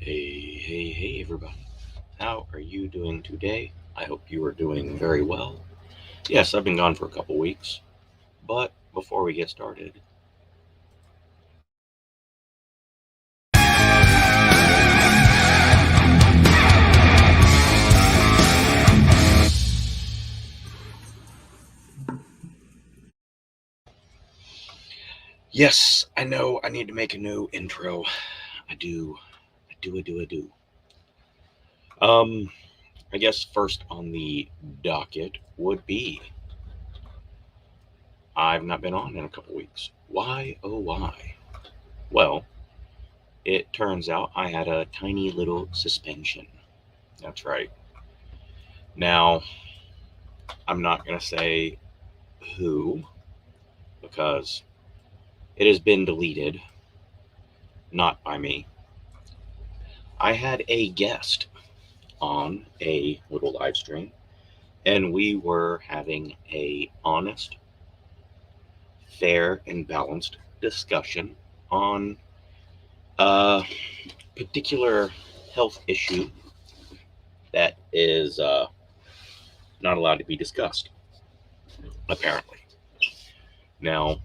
Hey, everybody. How are you doing today? I hope you are doing very well. Yes, I've been gone for a couple weeks, but before we get started, yes, I know I need to make a new intro. I do. Um, I guess first on the docket would be I've not been on in a couple weeks. Why, oh, why? Well, it turns out I had a tiny little suspension. That's right. Now, I'm not going to say who because it has been deleted, not by me. I had a guest on a little live stream, and we were having a honest, fair, and balanced discussion on a particular health issue that is not allowed to be discussed, apparently. Now,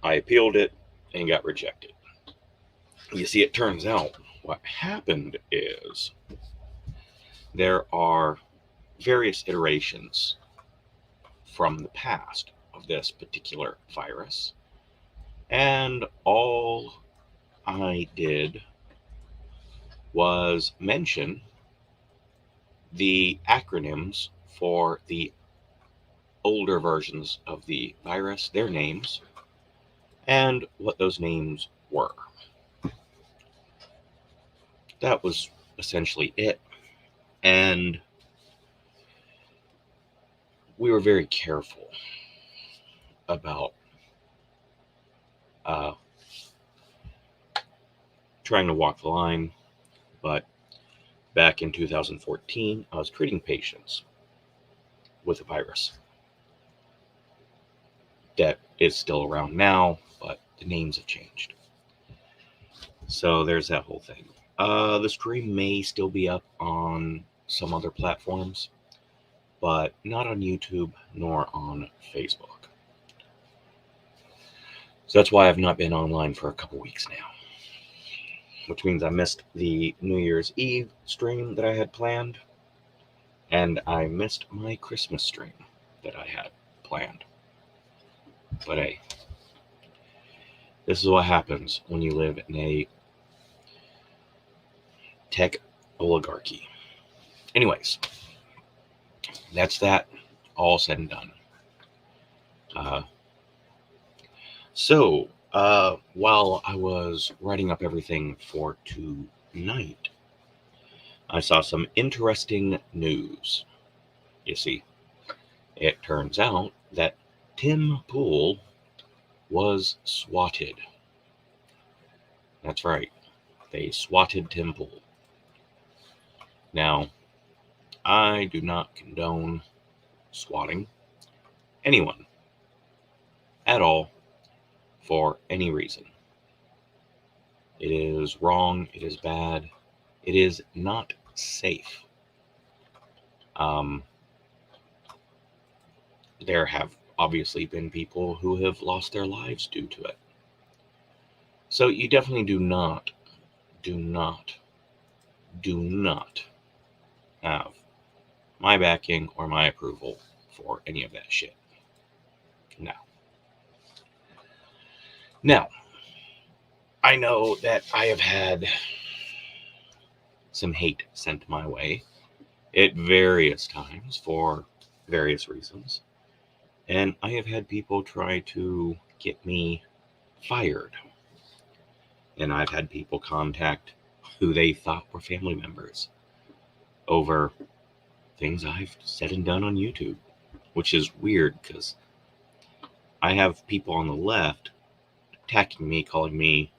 I appealed it and got rejected. You see, it turns out what happened is there are various iterations from the past of this particular virus, and all I did was mention the acronyms for the older versions of the virus, their names, and what those names were. That was essentially it. And we were very careful about uh, trying to walk the line. But back in 2014, I was treating patients with a virus that is still around now, but the names have changed. So there's that whole thing. The stream may still be up on some other platforms, but not on YouTube nor on Facebook. So that's why I've not been online for a couple weeks now, which means I missed the New Year's Eve stream that I had planned, and I missed my Christmas stream that I had planned. But hey, this is what happens when you live in a tech oligarchy. Anyways, that's that all said and done. While I was writing up everything for tonight, I saw some interesting news. You see, it turns out that Tim Pool was swatted. That's right, they swatted Tim Pool. Now, I do not condone swatting anyone at all for any reason. It is wrong, it is bad, it is not safe. There have obviously been people who have lost their lives due to it. So you definitely do not have my backing or my approval for any of that shit. Now, I know that I have had some hate sent my way at various times for various reasons, and I have had people try to get me fired, and I've had people contact who they thought were family members over things I've said and done on YouTube, which is weird because I have people on the left attacking me, calling me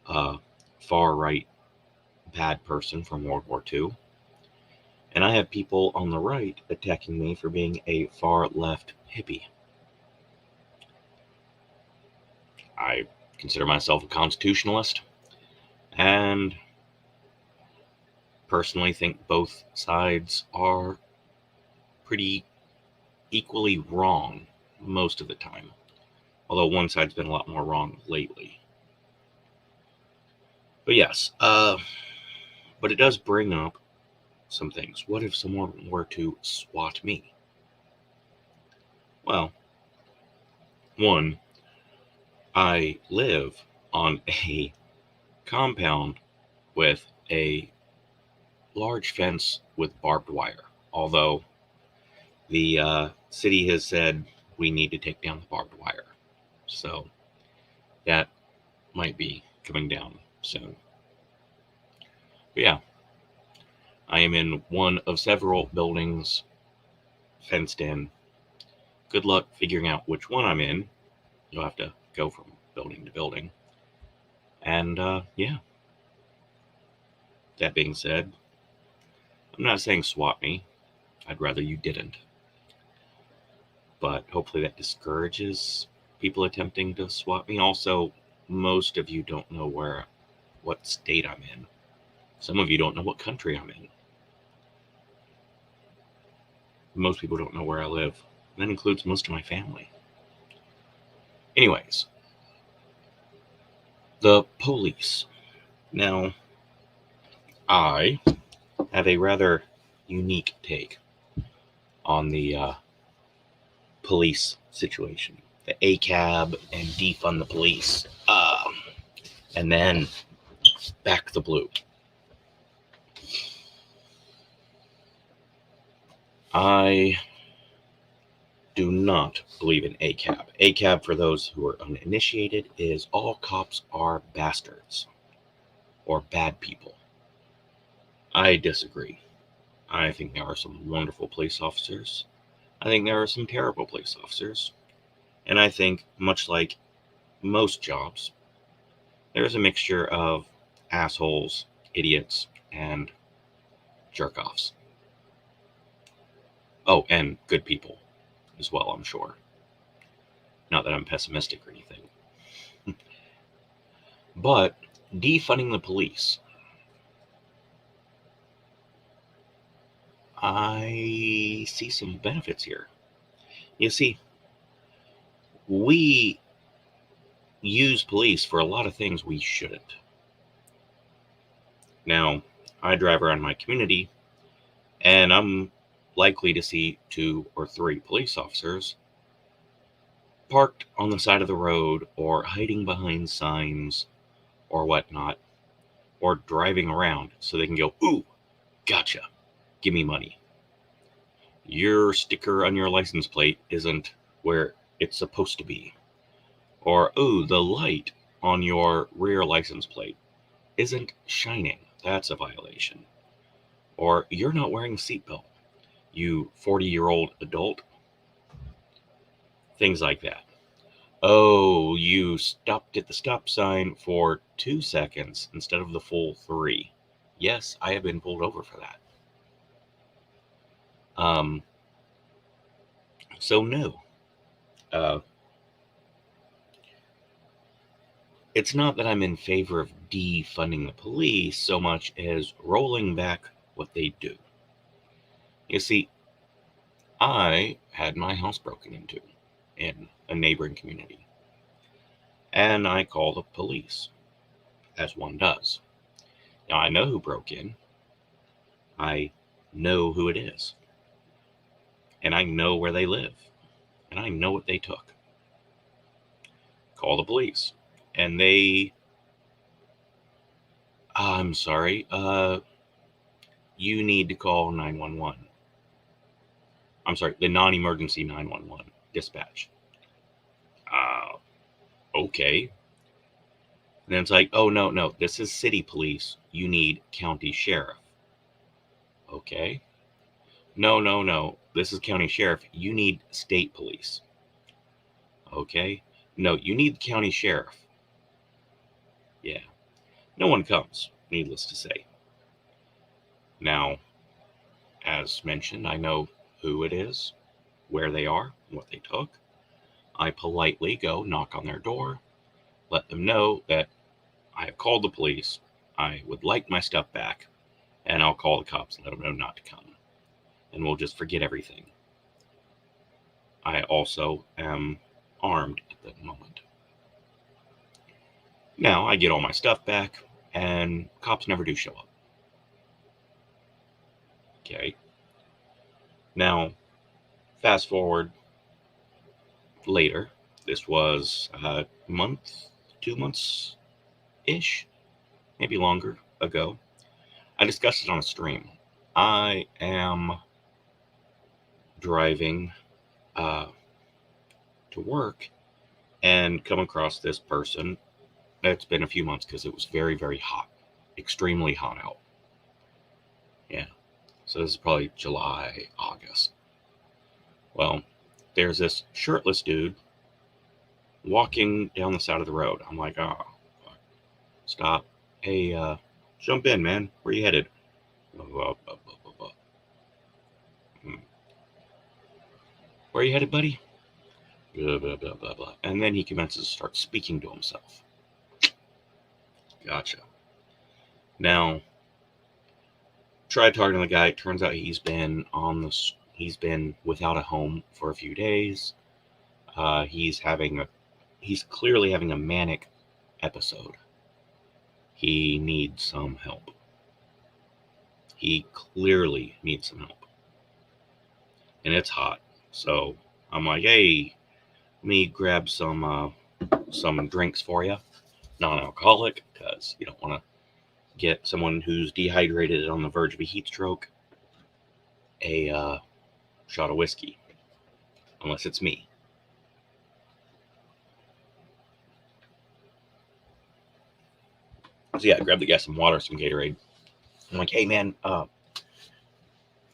a far-right bad person from World War II, and I have people on the right attacking me for being a far-left hippie. I consider myself a constitutionalist, And personally think both sides are pretty equally wrong most of the time. Although one side's been a lot more wrong lately. But yes, but it does bring up some things. What if someone were to swat me? Well, one, I live on a compound with a large fence with barbed wire. Although the city has said we need to take down the barbed wire. So that might be coming down soon. But yeah, I am in one of several buildings fenced in. Good luck figuring out which one I'm in. You'll have to go from building to building. And yeah, that being said, I'm not saying swat me. I'd rather you didn't. But hopefully that discourages people attempting to swat me. Also, most of you don't know what state I'm in. Some of you don't know what country I'm in. Most people don't know where I live. That includes most of my family. Anyways, the police. Now, I have a rather unique take on the police situation. The ACAB and defund the police. And then back the blue. I do not believe in ACAB. ACAB, for those who are uninitiated, is all cops are bastards or bad people. I disagree. I think there are some wonderful police officers. I think there are some terrible police officers. And I think, much like most jobs, there's a mixture of assholes, idiots, and jerk-offs. Oh, and good people as well, I'm sure. Not that I'm pessimistic or anything. But defunding the police, I see some benefits here. You see, we use police for a lot of things we shouldn't. Now, I drive around my community, and I'm likely to see 2 or 3 police officers parked on the side of the road or hiding behind signs or whatnot, or driving around so they can go, ooh, gotcha, give me money. Your sticker on your license plate isn't where it's supposed to be. Or, ooh, the light on your rear license plate isn't shining. That's a violation. Or, you're not wearing a seatbelt, you 40-year-old adult. Things like that. Oh, you stopped at the stop sign for 2 seconds instead of the full 3. Yes, I have been pulled over for that. So no. It's not that I'm in favor of defunding the police so much as rolling back what they do. You see, I had my house broken into in a neighboring community, and I called the police, as one does. Now, I know who broke in. I know who it is. And I know where they live. And I know what they took. Call the police. And they... I'm sorry. You need to call 911. I'm sorry, the non-emergency 911 dispatch. Okay. And then it's like, oh, no, this is city police. You need county sheriff. Okay. No, this is county sheriff. You need state police. Okay. No, you need the county sheriff. Yeah. No one comes, needless to say. Now, as mentioned, I know who it is, where they are, what they took. I politely go knock on their door, let them know that I have called the police I would like my stuff back, and I'll call the cops and let them know not to come, and we'll just forget everything. I also am armed at the moment. Now I get all my stuff back, and cops never do show up. Okay. Now, fast forward later. This was a month, 2 months-ish, maybe longer ago. I discussed it on a stream. I am driving to work and come across this person. It's been a few months because it was very, very hot, extremely hot out. Yeah. So this is probably July, August. Well, there's this shirtless dude walking down the side of the road. I'm like, oh, fuck. Stop. Hey, jump in, man. Where you headed? Where are you headed, buddy? Blah, blah, blah, blah, blah. And then he commences to start speaking to himself. Gotcha. Now, tried talking to the guy. Turns out he's been without a home for a few days. He's clearly having a manic episode. He needs some help. He clearly needs some help. And it's hot. So I'm like, hey, let me grab some drinks for you. Non-alcoholic, because you don't want to get someone who's dehydrated on the verge of a heat stroke a shot of whiskey. Unless it's me. So yeah, grab the guy some water, some Gatorade. I'm like, hey man,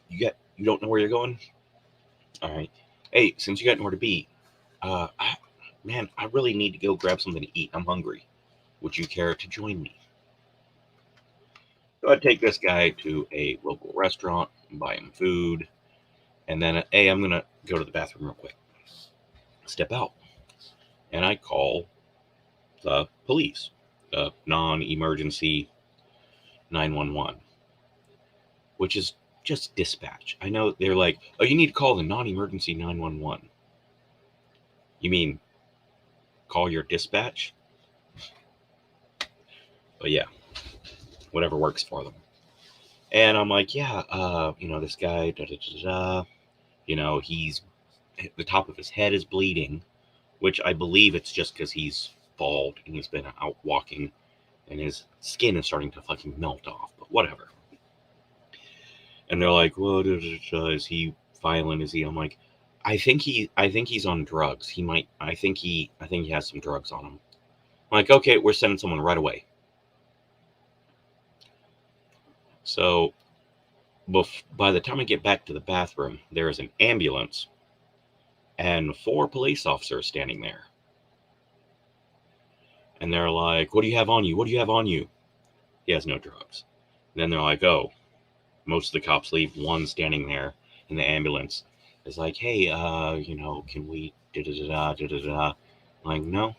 you don't know where you're going? All right. Hey, since you got nowhere to be, I really need to go grab something to eat. I'm hungry. Would you care to join me? So I take this guy to a local restaurant, buy him food, and then, hey, I'm gonna go to the bathroom real quick. Step out, and I call the police, the non-emergency 911, which is just dispatch. I know they're like, oh, you need to call the non-emergency 911. You mean call your dispatch? But yeah, whatever works for them. And I'm like, yeah, this guy, he's, the top of his head is bleeding, which I believe it's just because he's bald and he's been out walking and his skin is starting to fucking melt off, but whatever. And they're like, well, is he violent? Is he? I'm like, I think he's on drugs. I think he has some drugs on him. I'm like, okay, we're sending someone right away. So by the time I get back to the bathroom, there is an ambulance and 4 police officers standing there. And they're like, what do you have on you? What do you have on you? He has no drugs. And then they're like, oh, most of the cops leave. One standing there in the ambulance is like, hey, can we I'm like, no.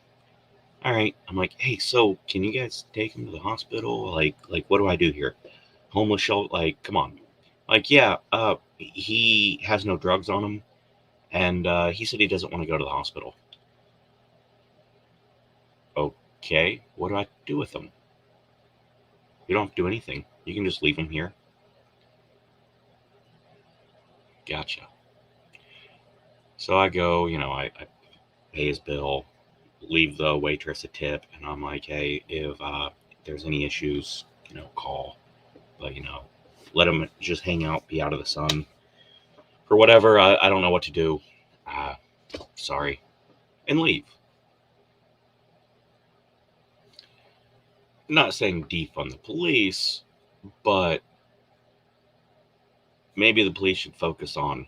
All right. I'm like, hey, so can you guys take him to the hospital? Like what do I do here? Homeless shelter? Like, come on. Like, yeah, he has no drugs on him, and he said he doesn't want to go to the hospital. Okay, what do I do with him? You don't have to do anything. You can just leave him here. Gotcha. So I go, I pay his bill, leave the waitress a tip, and I'm like, hey, if there's any issues, call. But, let him just hang out, be out of the sun. For whatever, I don't know what to do. Sorry. And leave. I'm not saying defund the police, but maybe the police should focus on,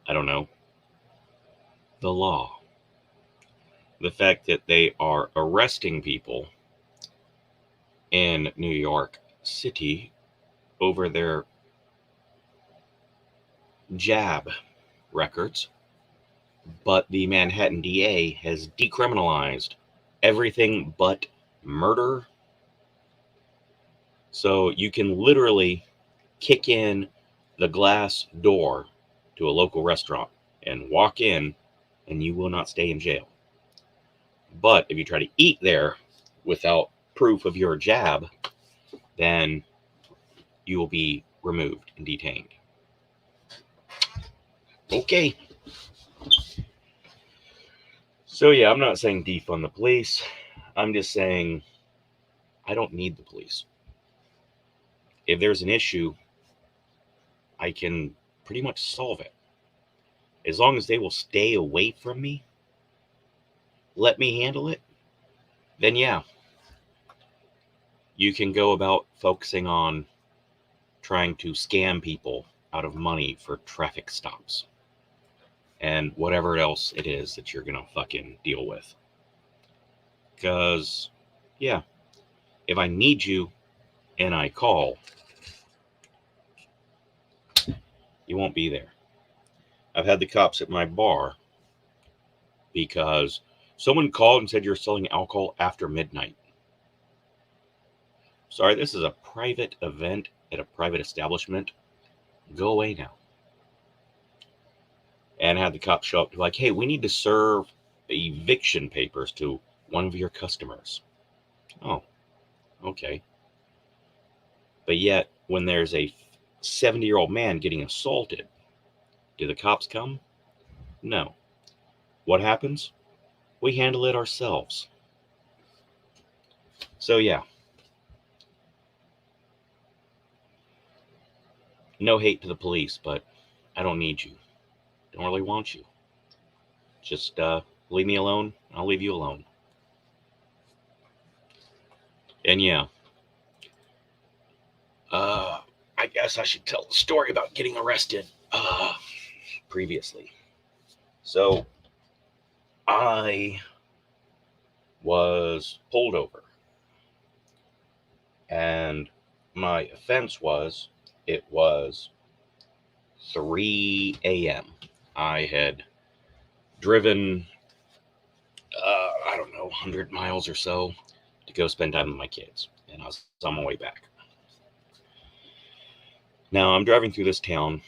I don't know, the law. The fact that they are arresting people in New York City over their jab records, but the Manhattan DA has decriminalized everything but murder So you can literally kick in the glass door to a local restaurant and walk in, and you will not stay in jail. But if you try to eat there without proof of your jab, then you will be removed and detained. Okay. So yeah, I'm not saying defund the police. I'm just saying I don't need the police. If there's an issue, I can pretty much solve it. As long as they will stay away from me, let me handle it, then yeah, you can go about focusing on trying to scam people out of money for traffic stops and whatever else it is that you're gonna fucking deal with. Because, yeah, if I need you and I call, you won't be there. I've had the cops at my bar because someone called and said you're selling alcohol after midnight. Sorry, this is a private event at a private establishment. Go away now. And had the cops show up to like, hey, we need to serve eviction papers to one of your customers. Oh, okay. But yet, when there's a 70-year-old man getting assaulted, do the cops come? No. What happens? We handle it ourselves. So yeah. No hate to the police, but I don't need you. Don't really want you. Just leave me alone. I'll leave you alone. And yeah. I guess I should tell the story about getting arrested previously. So I was pulled over, and my offense was it was 3 a.m. I had driven, I don't know, 100 miles or so to go spend time with my kids, and I was on my way back. Now I'm driving through this town,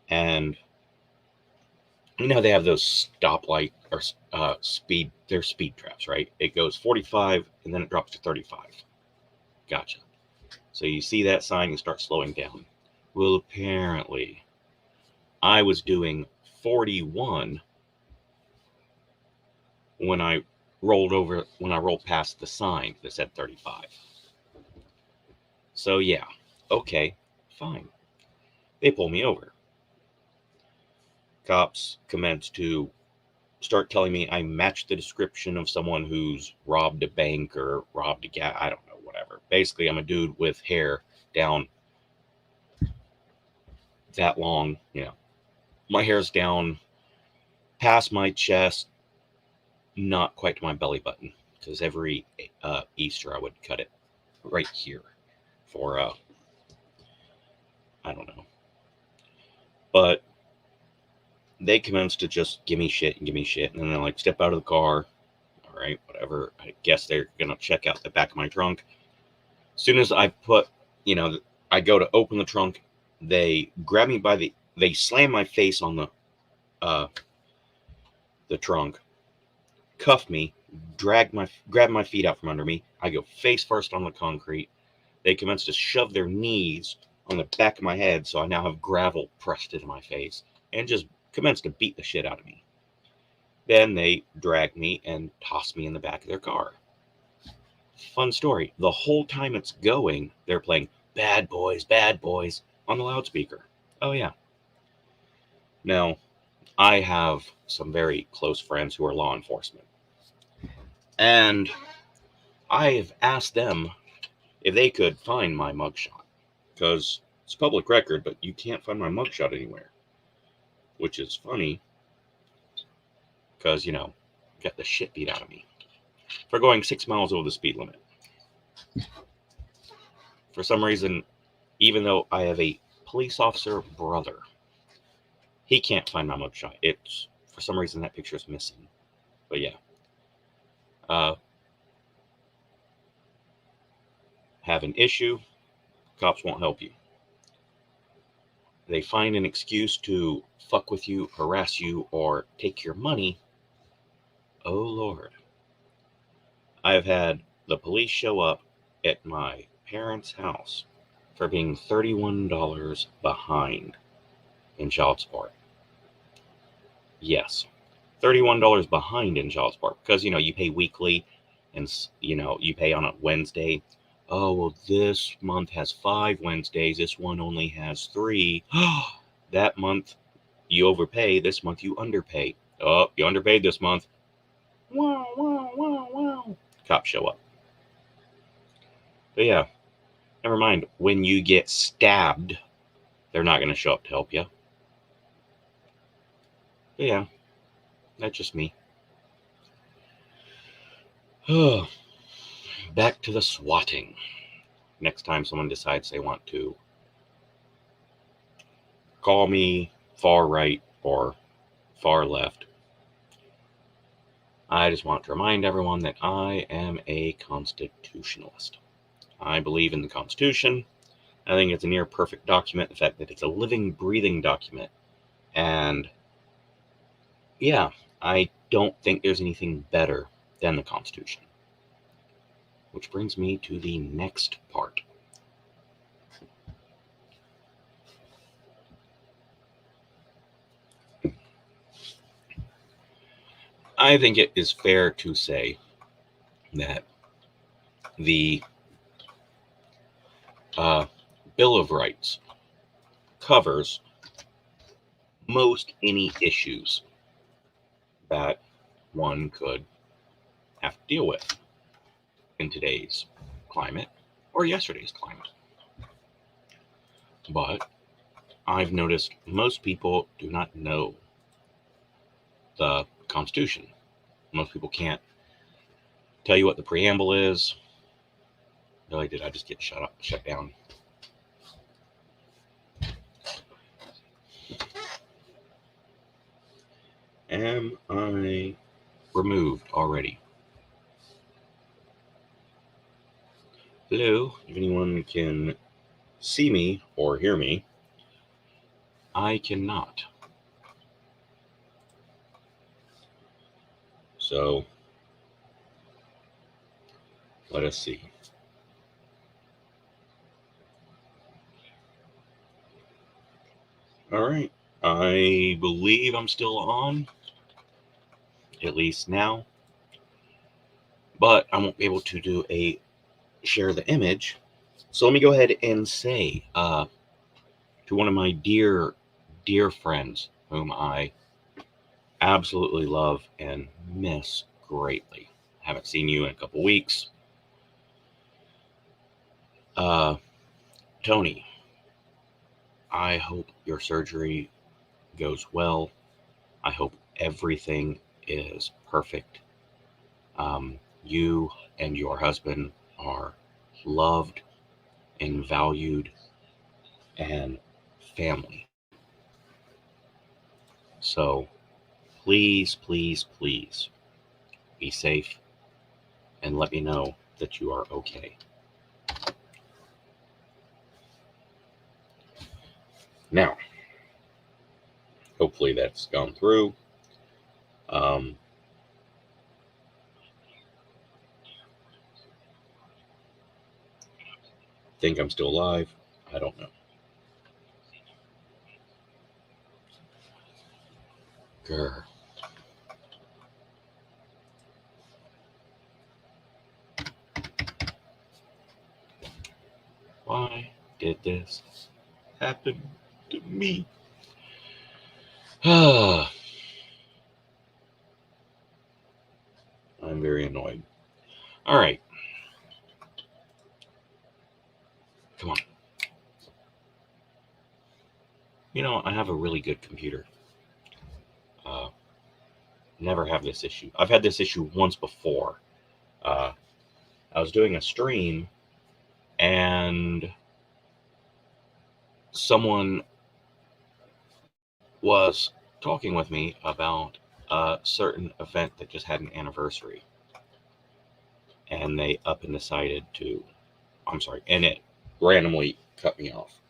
and you know they have those stoplight or they're speed traps, right? It goes 45 and then it drops to 35. Gotcha. So you see that sign, you start slowing down. Well, apparently I was doing 41 when I rolled past the sign that said 35. So yeah, okay, fine. They pull me over. Cops commence to start telling me I match the description of someone who's robbed a bank or robbed a gas. I don't know, whatever. Basically, I'm a dude with hair down that long. You know, my hair's down past my chest, not quite to my belly button, because every Easter I would cut it right here for I don't know. But they commenced to just give me shit, and then they're like, step out of the car. All right, whatever. I guess they're gonna check out the back of my trunk. As soon as I I go to open the trunk, they grab me they slam my face on the trunk, cuff me, grab my feet out from under me. I go face first on the concrete. They commence to shove their knees on the back of my head, so I now have gravel pressed into my face, and just commence to beat the shit out of me. Then they drag me and toss me in the back of their car. Fun story. The whole time it's going, they're playing Bad Boys on the loudspeaker. Oh, yeah. Now, I have some very close friends who are law enforcement. And I've asked them if they could find my mugshot. Because it's public record, but you can't find my mugshot anywhere. Which is funny. Because, got the shit beat out of me for going 6 miles over the speed limit. For some reason, even though I have a police officer brother, he can't find my mugshot. It's, for some reason, that picture is missing. But yeah. Have an issue, Cops won't help you. They find an excuse to fuck with you, harass you, or take your money. Oh, Lord. I have had the police show up at my parents' house for being $31 behind in child support. Yes, $31 behind in child support because, you pay weekly and, you pay on a Wednesday. Oh, well, this month has 5 Wednesdays. This one only has 3. That month you overpay. This month you underpay. Oh, you underpaid this month. Wow, wow, wow, wow. Cops show up. But yeah, never mind. When you get stabbed, they're not going to show up to help you. But yeah, that's just me. Back to the swatting. Next time someone decides they want to call me far right or far left, I just want to remind everyone that I am a constitutionalist. I believe in the Constitution. I think it's a near perfect document. The fact that it's a living, breathing document. And yeah, I don't think there's anything better than the Constitution. Which brings me to the next part. I think it is fair to say that the Bill of Rights covers most any issues that one could have to deal with in today's climate or yesterday's climate. But I've noticed most people do not know the Constitution. Most people can't tell you what the preamble is. Really, did I just get shut down? Am I removed already? Hello, if anyone can see me or hear me, I cannot. So, let us see. All right, I believe I'm still on, at least now, but I won't be able to do a share the image. So let me go ahead and say to one of my dear friends whom I absolutely love and miss greatly. Haven't seen you in a couple weeks. Tony, I hope your surgery goes well. I hope everything is perfect. You and your husband are loved and valued and family. So please, please, please be safe and let me know that you are okay. Now, hopefully that's gone through. Think I'm still alive? I don't know. Grr. Why did this happen to me? I'm very annoyed. All right. Come on. I have a really good computer. Never have this issue. I've had this issue once before. I was doing a stream and someone was talking with me about a certain event that just had an anniversary. And they up and decided to, and it randomly cut me off.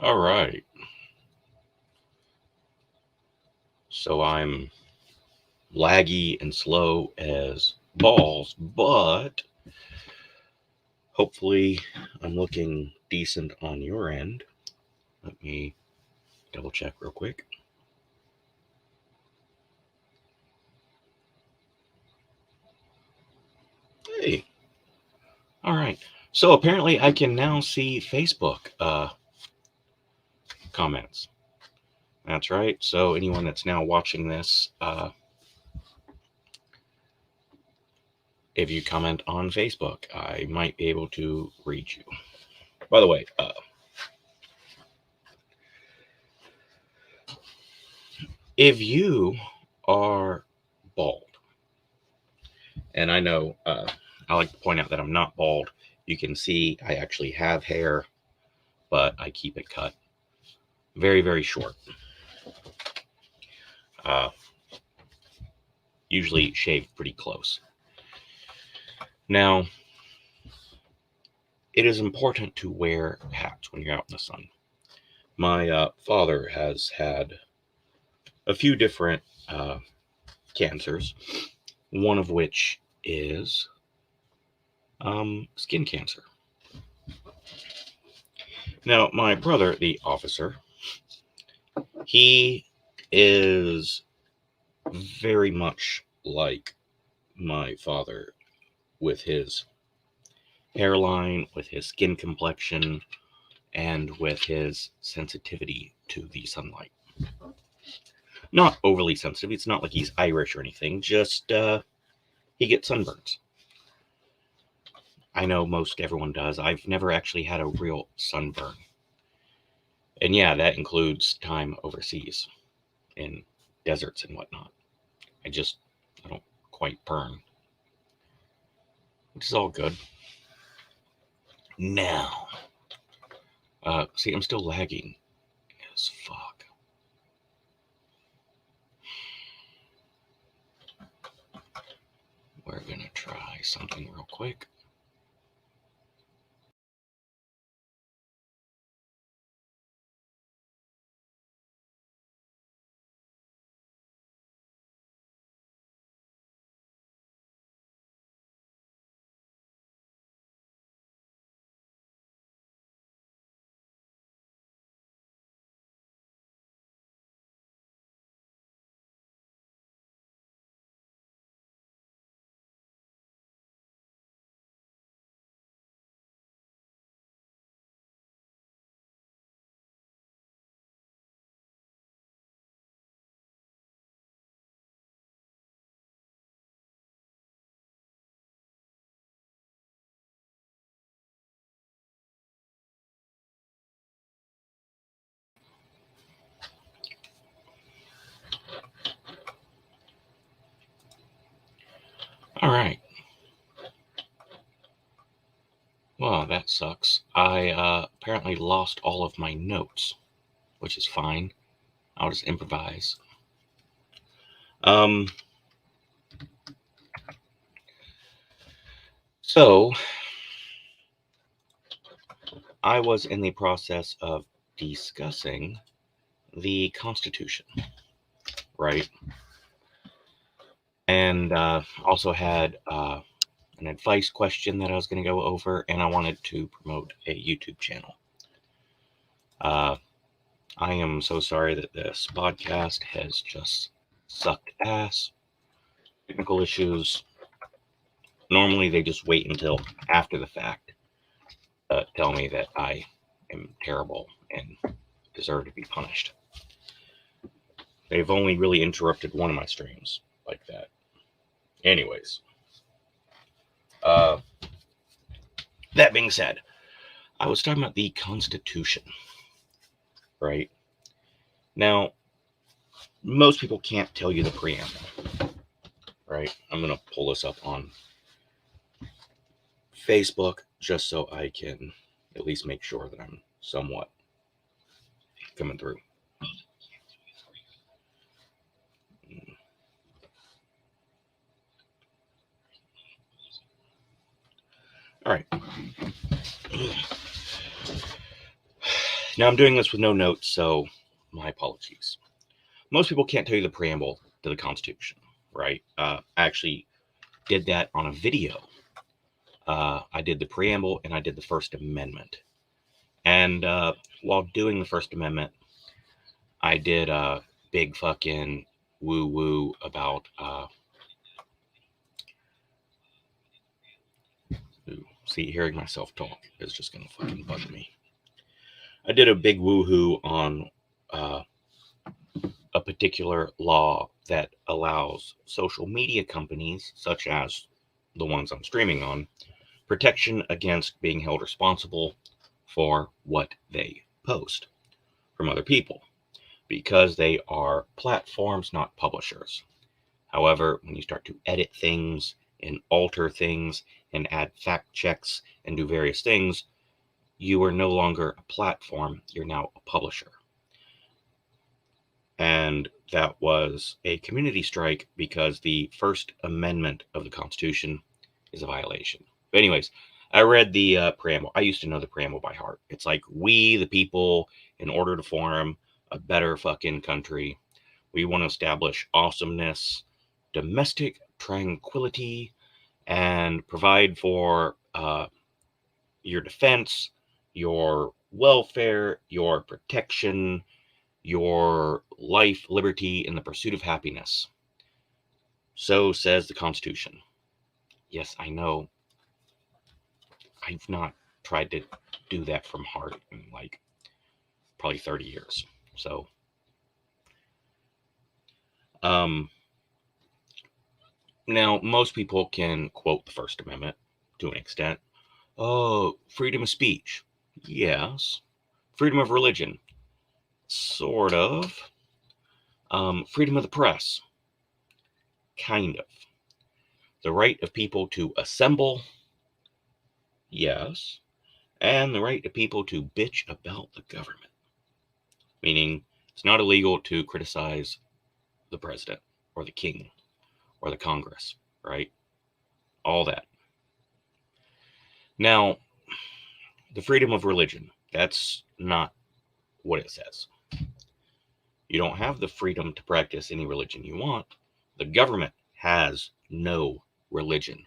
All right. So I'm laggy and slow as balls, but hopefully I'm looking decent on your end. Let me double check real quick. Hey. All right. So apparently I can now see Facebook comments. That's right. So anyone that's now watching this, if you comment on Facebook, I might be able to read you. By the way, if you are bald, and I know I like to point out that I'm not bald. You can see I actually have hair, but I keep it cut very, very short. Uh, Usually shaved pretty close. Now, it is important to wear hats when you're out in the sun. My father has had a few different cancers, one of which is skin cancer. Now, my brother, the officer, he is very much like my father with his hairline, with his skin complexion, and with his sensitivity to the sunlight. Not overly sensitive. It's not like he's Irish or anything. Just he gets sunburns. I know most everyone does. I've never actually had a real sunburn. And yeah, that includes time overseas in deserts and whatnot. I don't quite burn, which is all good. Now, see, I'm still lagging as fuck. We're gonna try something real quick. All right. Well, that sucks. I apparently lost all of my notes, which is fine. I'll just improvise. Um, so I was in the process of discussing the Constitution, right? And also had an advice question that I was going to go over, and I wanted to promote a YouTube channel. Uh, I am so sorry that this podcast has just sucked ass. Technical issues. Normally, they just wait until after the fact to tell me that I am terrible and deserve to be punished. They've only really interrupted one of my streams like that. Anyways, uh, that being said, I was talking about the Constitution, right? Now, most people can't tell you the preamble, right? I'm going to pull this up on Facebook just so I can at least make sure that I'm somewhat coming through. All right. Now, I'm doing this with no notes, so my apologies. Most people can't tell you the preamble to the Constitution, right? I actually did that on a video. I did the preamble and I did the First Amendment. And while doing the First Amendment, I did a big fucking woo-woo about... see, hearing myself talk is just going to fucking bug me. I did a big woo-hoo on a particular law that allows social media companies, such as the ones I'm streaming on, protection against being held responsible for what they post from other people, because they are platforms, not publishers. However, when you start to edit things and alter things and add fact checks and do various things, you are no longer a platform, you're now a publisher. And that was a community strike because the First Amendment of the Constitution is a violation. But anyways, I read the preamble. I used to know the preamble by heart. It's like, we, the people, in order to form a better fucking country, we want to establish awesomeness, domestic tranquility, and provide for your defense, your welfare, your protection, your life, liberty, and the pursuit of happiness. So says the Constitution. Yes, I know. I've not tried to do that from heart in like probably 30 years. So, now most people can quote the First Amendment to an extent. Oh, freedom of speech. Yes. Freedom of religion. Sort of. Freedom of the press. Kind of. The right of people to assemble. Yes. And the right of people to bitch about the government. Meaning, it's not illegal to criticize the president or the king or the Congress, right? All that. Now, the freedom of religion, that's not what it says. You don't have the freedom to practice any religion you want. The government has no religion.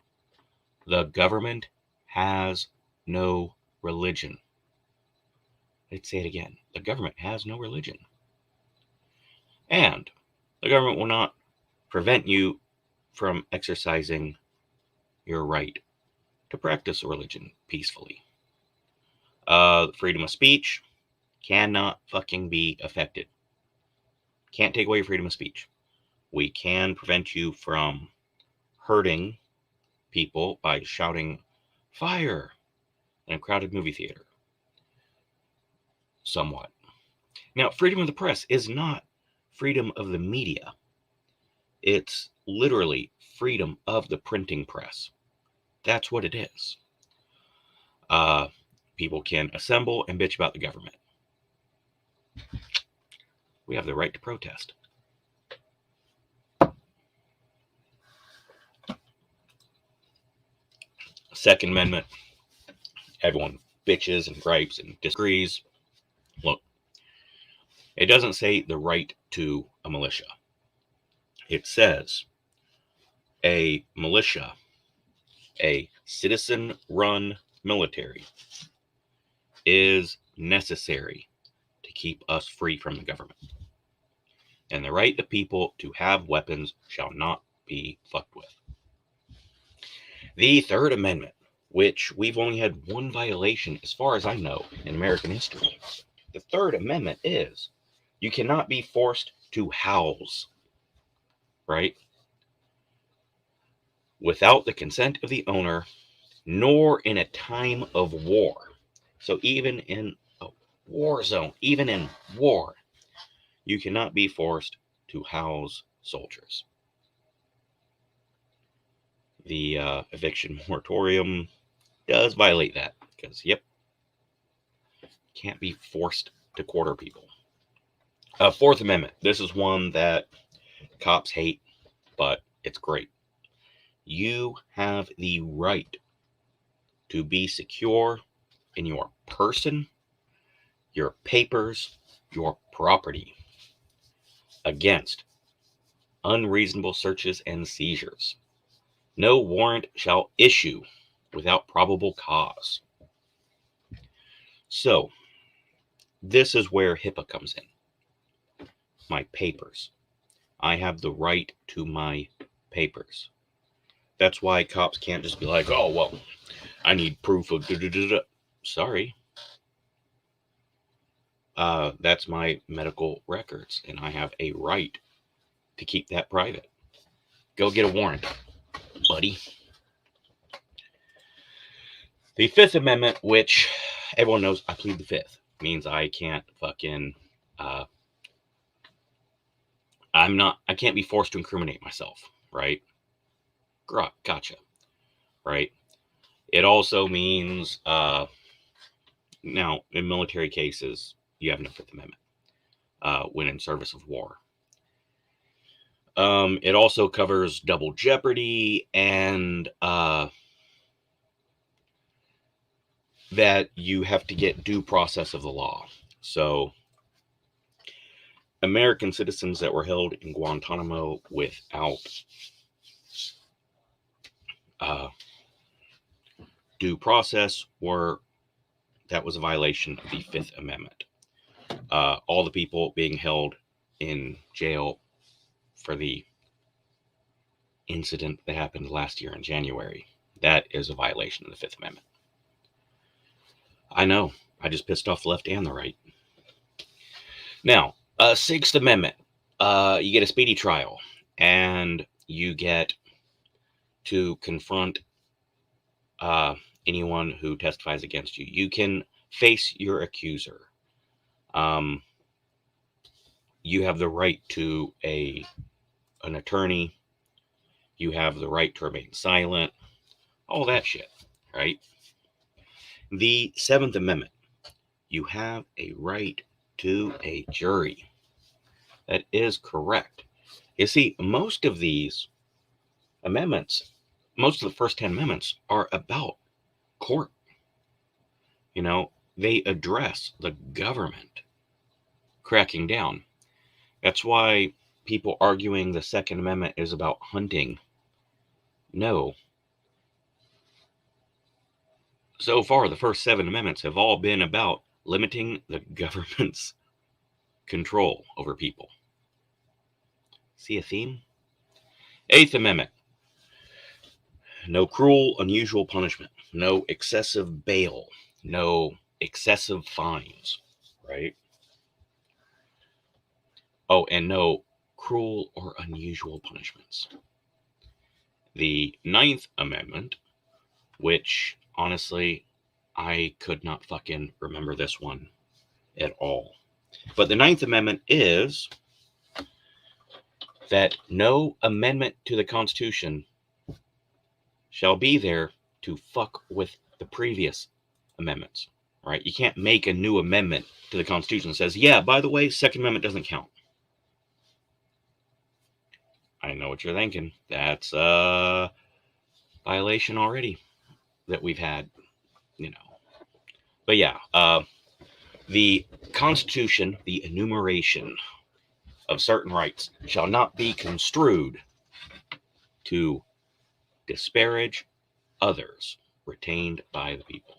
The government has no religion. Let's say it again. The government has no religion. And the government will not prevent you from exercising your right to practice a religion peacefully. Freedom of speech cannot fucking be affected. Can't take away your freedom of speech. We can prevent you from hurting people by shouting fire in a crowded movie theater. Somewhat. Now, freedom of the press is not freedom of the media. It's literally freedom of the printing press. That's what it is. People can assemble and bitch about the government. We have the right to protest. Second Amendment. Everyone bitches and gripes and disagrees. Look, it doesn't say the right to a militia. It says a militia, a citizen-run military, is necessary to keep us free from the government. And the right of people to have weapons shall not be fucked with. The Third Amendment, which we've only had one violation, as far as I know, in American history. The Third Amendment is you cannot be forced to house, right? Without the consent of the owner, nor in a time of war. So even in a war zone, even in war, you cannot be forced to house soldiers. The eviction moratorium does violate that because, yep, can't be forced to quarter people. Fourth Amendment. This is one that cops hate, but it's great. You have the right to be secure in your person, your papers, your property against unreasonable searches and seizures. No warrant shall issue without probable cause. So, this is where HIPAA comes in. My papers. I have the right to my papers. That's why cops can't just be like, oh, well, I need proof of da-da-da-da. Sorry. That's my medical records, and I have a right to keep that private. Go get a warrant, buddy. The Fifth Amendment, which everyone knows I plead the Fifth, means I can't fucking, I can't be forced to incriminate myself, right? Gotcha, right? It also means, now, in military cases, you have no Fifth Amendment when in service of war. It also covers double jeopardy and that you have to get due process of the law. So, American citizens that were held in Guantanamo without due process that was a violation of the Fifth Amendment. All the people being held in jail for the incident that happened last year in January, that is a violation of the Fifth Amendment. I know, I just pissed off the left and the right. Now, Sixth Amendment, you get a speedy trial, and you get to confront anyone who testifies against you. You can face your accuser. You have the right to an attorney. You have the right to remain silent. All that shit, right? The Seventh Amendment, you have a right to a jury. That is correct. You see, most of these amendments, most of the first 10 amendments are about court. You know, they address the government cracking down. That's why people arguing the Second Amendment is about hunting. No. So far, the first 7 amendments have all been about limiting the government's control over people. See a theme? Eighth Amendment. No cruel, unusual punishment. No excessive bail. No excessive fines. Right? Oh, and no cruel or unusual punishments. The Ninth Amendment, which, honestly, I could not fucking remember this one at all. But the Ninth Amendment is that no amendment to the Constitution shall be there to fuck with the previous amendments, right? You can't make a new amendment to the Constitution that says, yeah, by the way, Second Amendment doesn't count. I know what you're thinking. That's a violation already that we've had, you know. But yeah, the Constitution, the enumeration of certain rights shall not be construed to disparage others retained by the people,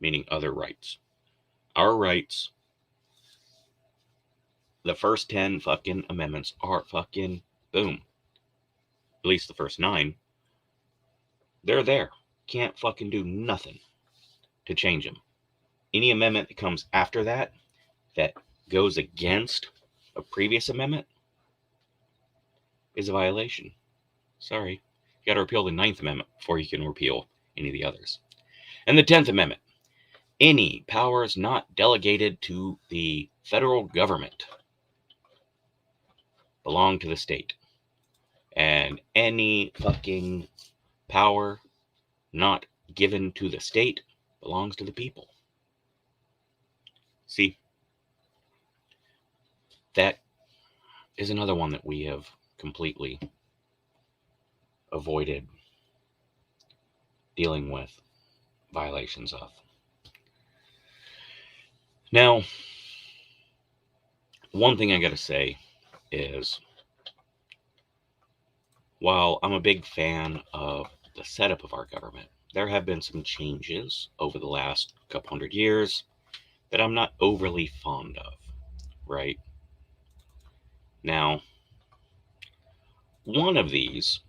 meaning other rights. Our rights, the first 10 fucking amendments are fucking boom. At least the first 9. They're there. Can't fucking do nothing to change them. Any amendment that comes after that goes against a previous amendment is a violation. Sorry. You got to repeal the 9th Amendment before you can repeal any of the others. And the 10th Amendment. Any powers not delegated to the federal government belong to the state. And any fucking power not given to the state belongs to the people. See, that is another one that we have completely avoided dealing with violations of. Now, one thing I gotta say is, while I'm a big fan of the setup of our government, there have been some changes over the last couple hundred years that I'm not overly fond of, right? Now, one of these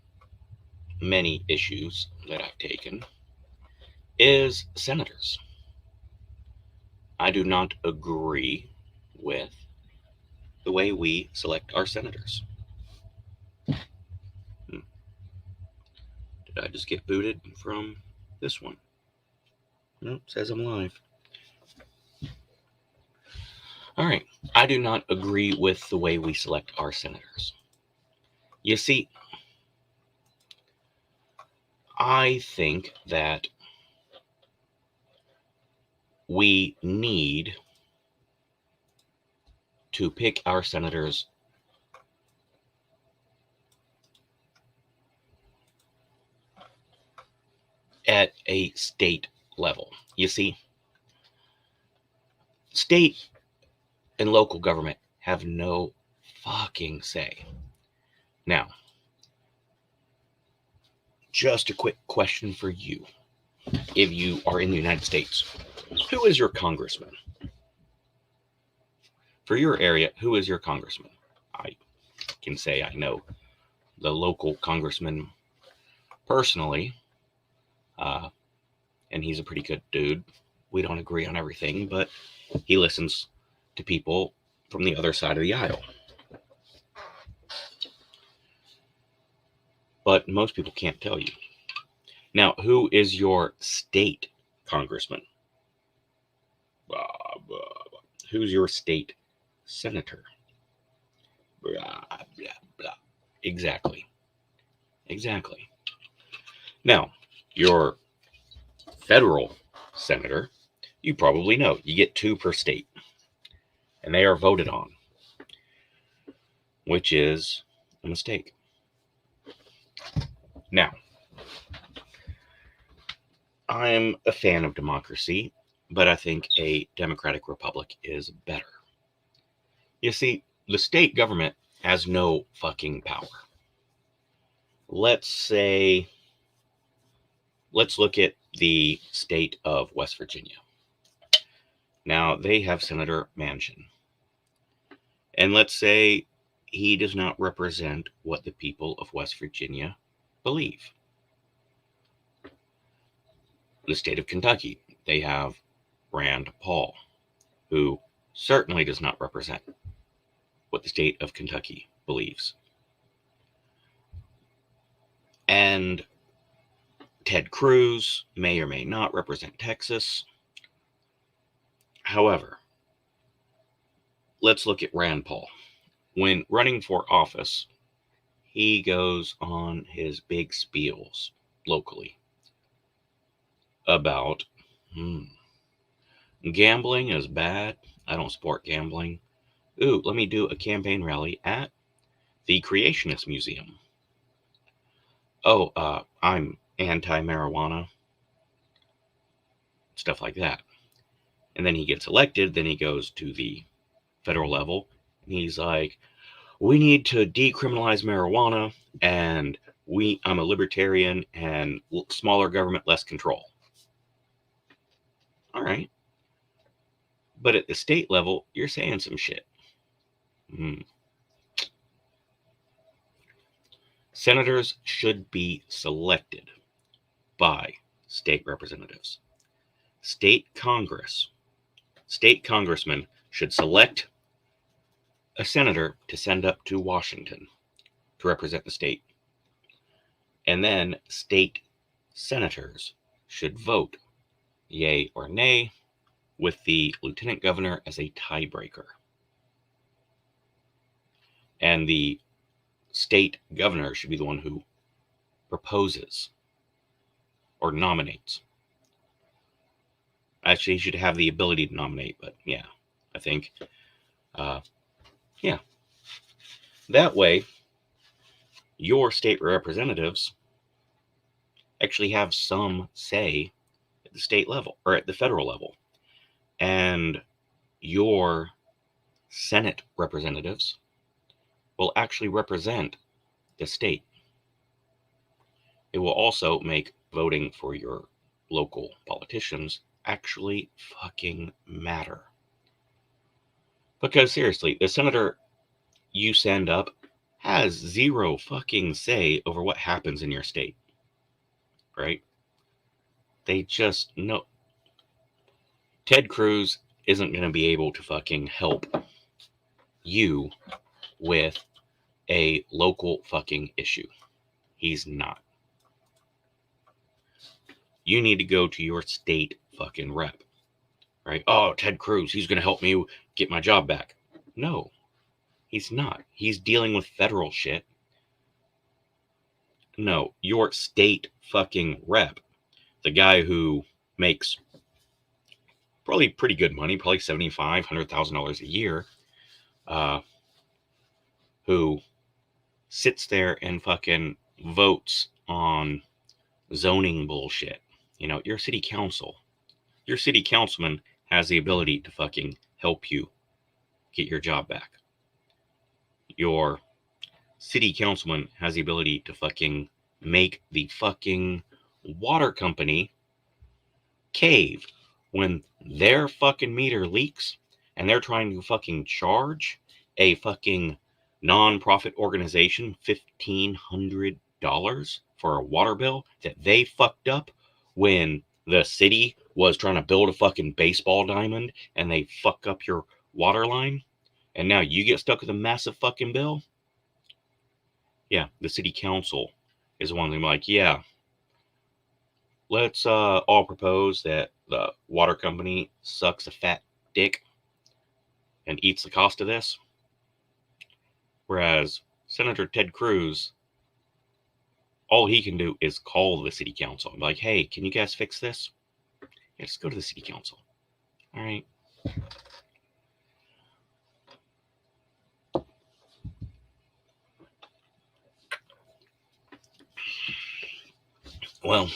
many issues that I've taken is senators. I do not agree with the way we select our senators. Did I just get booted from this one? Nope, says I'm live. All right. I do not agree with the way we select our senators. You see, I think that we need to pick our senators at a state level. You see, state and local government have no fucking say. Now, just a quick question for you. If you are in the United States, who is your congressman? For your area, who is your congressman? I can say I know the local congressman personally, and he's a pretty good dude. We don't agree on everything, but he listens to people from the other side of the aisle. But most people can't tell you. Now, who is your state congressman? Who's your state senator? Blah, blah, blah. Exactly. Now, your federal senator, you probably know, you get 2 per state, and they are voted on, which is a mistake. Now, I'm a fan of democracy, but I think a democratic republic is better. You see, the state government has no fucking power. Let's look at the state of West Virginia. Now, they have Senator Manchin. And let's say he does not represent what the people of West Virginia believe. The state of Kentucky, they have Rand Paul, who certainly does not represent what the state of Kentucky believes. And Ted Cruz may or may not represent Texas. However, let's look at Rand Paul. When running for office, he goes on his big spiels locally about gambling is bad. I don't support gambling. Ooh, let me do a campaign rally at the Creationist Museum. Oh, I'm anti-marijuana. Stuff like that. And then he gets elected. Then he goes to the federal level. And he's like, we need to decriminalize marijuana. And I'm a libertarian, and smaller government, less control. All right. But at the state level, you're saying some shit. Senators should be selected by state representatives. State congressmen should select a senator to send up to Washington to represent the state. And then state senators should vote yay or nay, with the lieutenant governor as a tiebreaker. And the state governor should be the one who proposes or nominates. Actually, he should have the ability to nominate, but yeah, I think, yeah. That way, your state representatives actually have some say at the state level or at the federal level. And your Senate representatives will actually represent the state. It will also make voting for your local politicians actually fucking matter. Because seriously, the senator you send up has zero fucking say over what happens in your state. Right? They just know. Ted Cruz isn't going to be able to fucking help you with a local fucking issue. He's not. You need to go to your state fucking rep. Right? Oh, Ted Cruz, he's going to help me get my job back. No, he's not. He's dealing with federal shit. No, your state fucking rep, the guy who makes probably pretty good money, probably $75,000, $100,000 a year, who sits there and fucking votes on zoning bullshit. You know, your city councilman has the ability to fucking help you get your job back. Your city councilman has the ability to fucking make the fucking water company cave when their fucking meter leaks and they're trying to fucking charge a fucking non-profit organization $1,500 for a water bill that they fucked up when the city was trying to build a fucking baseball diamond and they fuck up your water line and now you get stuck with a massive fucking bill. Yeah, the city council is the one thing like, yeah, let's all propose that the water company sucks a fat dick and eats the cost of this. Whereas Senator Ted Cruz, all he can do is call the city council and be like, hey, can you guys fix this? Yeah, just go to the city council. All right. Well,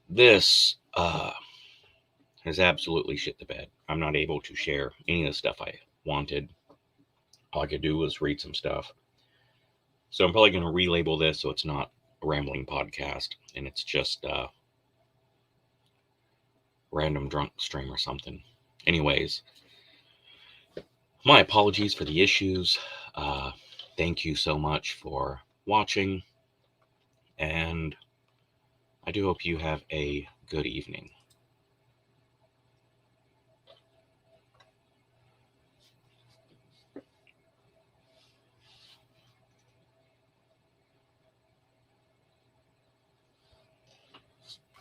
this has absolutely shit the bed. I'm not able to share any of the stuff I wanted. All I could do was read some stuff. So I'm probably going to relabel this so it's not a rambling podcast and it's just a random drunk stream or something. Anyways, my apologies for the issues. Thank you so much for watching, and I do hope you have a good evening.